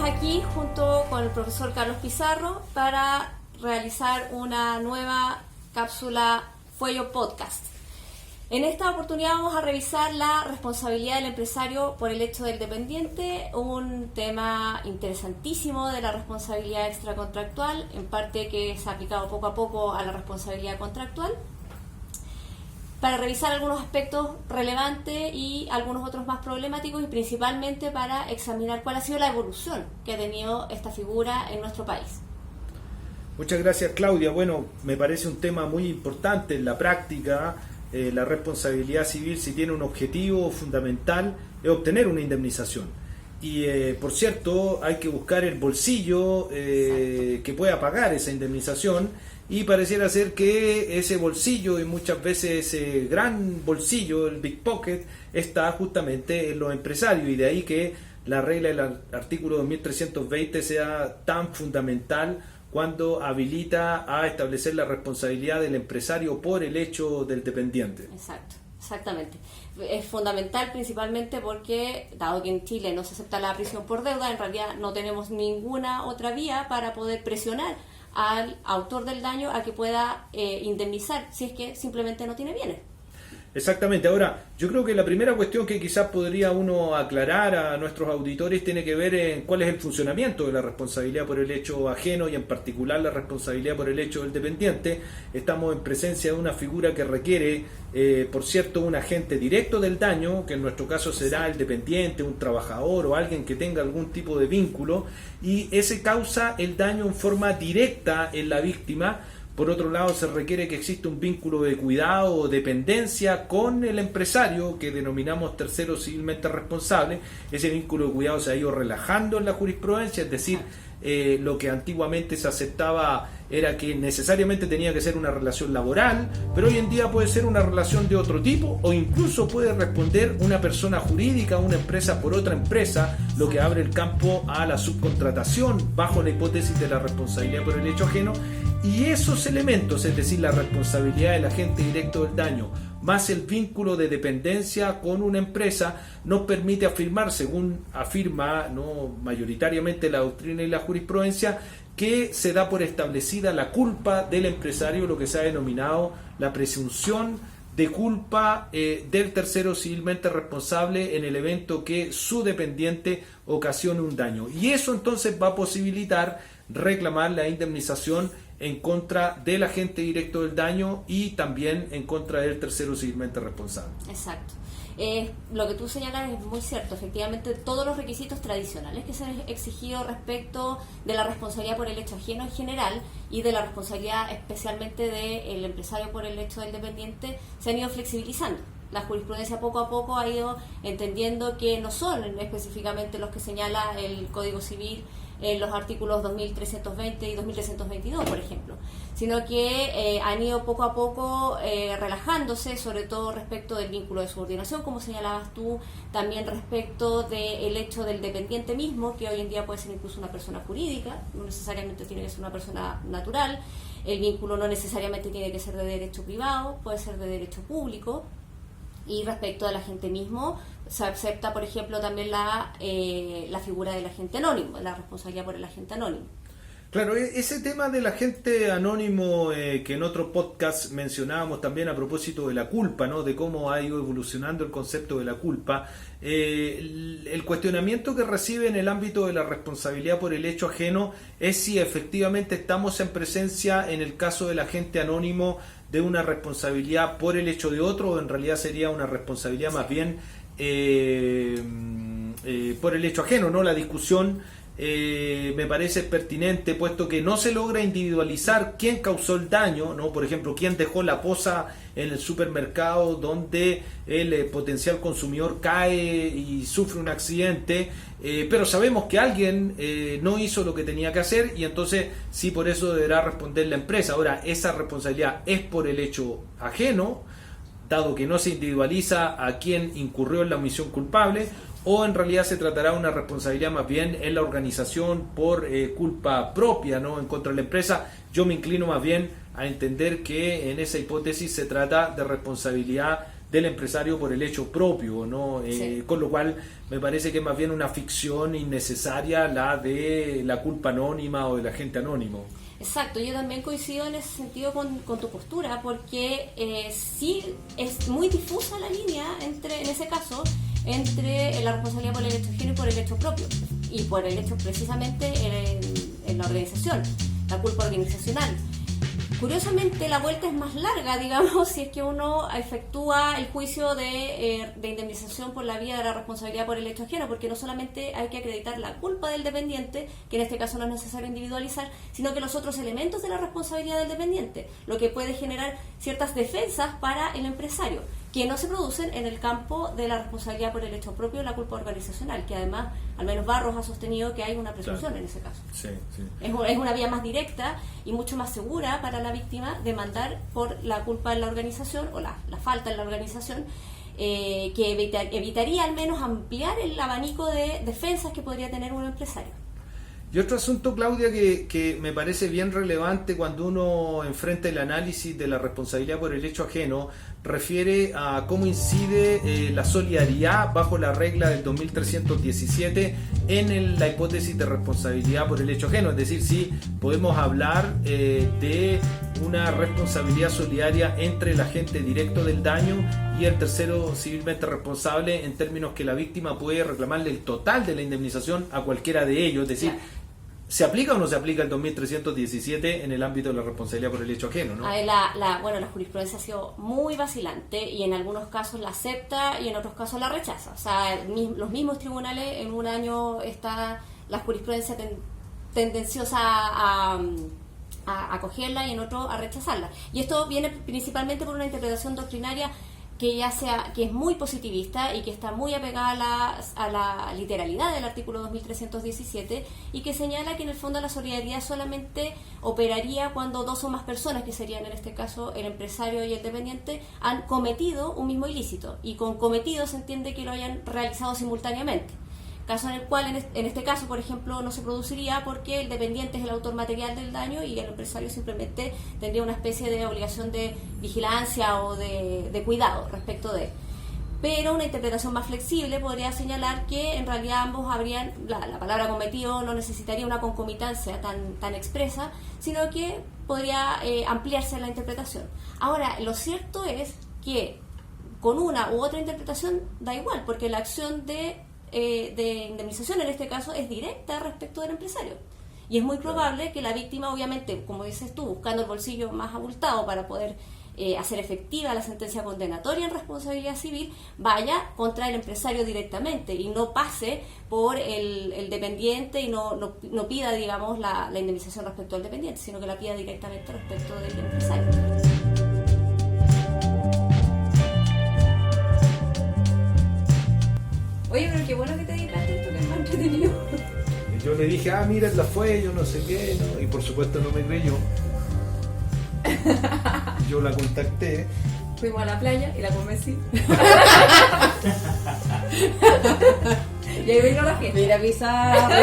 aquí junto con el profesor Carlos Pizarro para realizar una nueva cápsula Fuello Podcast. En esta oportunidad vamos a revisar la responsabilidad del empresario por el hecho del dependiente, un tema interesantísimo de la responsabilidad extracontractual, en parte que se ha aplicado poco a poco a la responsabilidad contractual, para revisar algunos aspectos relevantes y algunos otros más problemáticos, y principalmente para examinar cuál ha sido la evolución que ha tenido esta figura en nuestro país. Muchas gracias, Claudia. Bueno, me parece un tema muy importante en la práctica. La responsabilidad civil, si tiene un objetivo fundamental, es obtener una indemnización. Y por cierto, hay que buscar el bolsillo que pueda pagar esa indemnización, y pareciera ser que ese bolsillo, y muchas veces ese gran bolsillo, el big pocket, está justamente en los empresarios, y de ahí que la regla del artículo 2320 sea tan fundamental cuando habilita a establecer la responsabilidad del empresario por el hecho del dependiente. Exactamente. Es fundamental principalmente porque, dado que en Chile no se acepta la prisión por deuda, en realidad no tenemos ninguna otra vía para poder presionar al autor del daño a que pueda indemnizar si es que simplemente no tiene bienes. Exactamente. Ahora, yo creo que la primera cuestión que quizás podría uno aclarar a nuestros auditores tiene que ver en cuál es el funcionamiento de la responsabilidad por el hecho ajeno, y en particular la responsabilidad por el hecho del dependiente. Estamos en presencia de una figura que requiere, por cierto, un agente directo del daño, que en nuestro caso será el dependiente, un trabajador o alguien que tenga algún tipo de vínculo, y ese causa el daño en forma directa en la víctima. Por otro lado, se requiere que exista un vínculo de cuidado o dependencia con el empresario, que denominamos tercero civilmente responsable. Ese vínculo de cuidado se ha ido relajando en la jurisprudencia, es decir, lo que antiguamente se aceptaba era que necesariamente tenía que ser una relación laboral, pero hoy en día puede ser una relación de otro tipo, o incluso puede responder una persona jurídica, una empresa por otra empresa, lo que abre el campo a la subcontratación bajo la hipótesis de la responsabilidad por el hecho ajeno. Y esos elementos, es decir, la responsabilidad del agente directo del daño, más el vínculo de dependencia con una empresa, nos permite afirmar, según afirma mayoritariamente la doctrina y la jurisprudencia, que se da por establecida la culpa del empresario, lo que se ha denominado la presunción de culpa del tercero civilmente responsable en el evento que su dependiente ocasione un daño. Y eso entonces va a posibilitar reclamar la indemnización en contra del agente directo del daño y también en contra del tercero civilmente responsable. Exacto. Lo que tú señalas es muy cierto. Efectivamente, todos los requisitos tradicionales que se han exigido respecto de la responsabilidad por el hecho ajeno en general y de la responsabilidad especialmente del empresario por el hecho del dependiente se han ido flexibilizando. La jurisprudencia poco a poco ha ido entendiendo que no son específicamente los que señala el Código Civil en los artículos 2320 y 2322, por ejemplo, sino que han ido poco a poco relajándose, sobre todo respecto del vínculo de subordinación, como señalabas tú, también respecto del hecho del dependiente mismo, que hoy en día puede ser incluso una persona jurídica, no necesariamente tiene que ser una persona natural. El vínculo no necesariamente tiene que ser de derecho privado, puede ser de derecho público. Y respecto del agente mismo, se acepta, por ejemplo, también la figura del agente anónimo, la responsabilidad por el agente anónimo. Claro, ese tema del agente anónimo que en otro podcast mencionábamos también a propósito de la culpa, ¿no? De cómo ha ido evolucionando el concepto de la culpa, el cuestionamiento que recibe en el ámbito de la responsabilidad por el hecho ajeno es si efectivamente estamos en presencia, en el caso del agente anónimo, de una responsabilidad por el hecho de otro, o en realidad sería una responsabilidad más bien por el hecho ajeno, ¿no? La discusión me parece pertinente, puesto que no se logra individualizar quién causó el daño, ¿no? Por ejemplo, quién dejó la poza en el supermercado donde el potencial consumidor cae y sufre un accidente, pero sabemos que alguien no hizo lo que tenía que hacer, y entonces sí, por eso deberá responder la empresa. Ahora, esa responsabilidad es por el hecho ajeno, dado que no se individualiza a quien incurrió en la omisión culpable, o en realidad se tratará de una responsabilidad más bien en la organización por culpa propia, ¿no? En contra de la empresa. Yo me inclino más bien a entender que en esa hipótesis se trata de responsabilidad del empresario por el hecho propio, ¿no? Sí. Con lo cual me parece que es más bien una ficción innecesaria la de la culpa anónima o del agente anónimo. Exacto, yo también coincido en ese sentido con tu postura, porque sí es muy difusa la línea entre, en ese caso, entre la responsabilidad por el hecho ajeno y por el hecho propio, y por el hecho precisamente en la organización, la culpa organizacional. Curiosamente, la vuelta es más larga, digamos, si es que uno efectúa el juicio de indemnización por la vía de la responsabilidad por el hecho ajeno, porque no solamente hay que acreditar la culpa del dependiente, que en este caso no es necesario individualizar, sino que los otros elementos de la responsabilidad del dependiente, lo que puede generar ciertas defensas para el empresario, que no se producen en el campo de la responsabilidad por el hecho propio, la culpa organizacional, que además, al menos Barros ha sostenido que hay una presunción, claro, en ese caso. Sí, sí. Es una vía más directa y mucho más segura para la víctima demandar por la culpa en la organización o la falta en la organización, que evitaría al menos ampliar el abanico de defensas que podría tener un empresario. Y otro asunto, Claudia, que me parece bien relevante cuando uno enfrenta el análisis de la responsabilidad por el hecho ajeno, refiere a cómo incide la solidaridad bajo la regla del 2317 en la hipótesis de responsabilidad por el hecho ajeno. Es decir, si podemos hablar de una responsabilidad solidaria entre el agente directo del daño y el tercero civilmente responsable, en términos que la víctima puede reclamarle el total de la indemnización a cualquiera de ellos. Es decir, ¿se aplica o no se aplica el 2317 en el ámbito de la responsabilidad por el hecho ajeno, ¿no? La jurisprudencia ha sido muy vacilante y en algunos casos la acepta y en otros casos la rechaza. O sea, los mismos tribunales, en un año está la jurisprudencia tendenciosa a acogerla y en otro a rechazarla. Y esto viene principalmente por una interpretación doctrinaria que es muy positivista y que está muy apegada a la literalidad del artículo 2317 y que señala que en el fondo la solidaridad solamente operaría cuando dos o más personas, que serían en este caso el empresario y el dependiente, han cometido un mismo ilícito, y con cometido se entiende que lo hayan realizado simultáneamente. Caso en el cual, en este caso, por ejemplo, no se produciría porque el dependiente es el autor material del daño y el empresario simplemente tendría una especie de obligación de vigilancia o de cuidado respecto de. Pero una interpretación más flexible podría señalar que en realidad ambos habrían, la palabra cometido no necesitaría una concomitancia tan expresa, sino que podría ampliarse la interpretación. Ahora, lo cierto es que con una u otra interpretación da igual, porque la acción de indemnización en este caso es directa respecto del empresario, y es muy probable que la víctima, obviamente, como dices tú, buscando el bolsillo más abultado para poder hacer efectiva la sentencia condenatoria en responsabilidad civil, vaya contra el empresario directamente y no pase por el dependiente y no pida, digamos, la indemnización respecto al dependiente, sino que la pida directamente respecto del empresario. Oye, pero qué bueno que te dedicaste esto, que es más entretenido. Y yo le dije, mira, la fue, yo no sé qué, ¿no? Y por supuesto no me creyó. Yo la contacté. Fuimos a la playa y la convencí. Y ahí vino la gente. Mira, pizarra.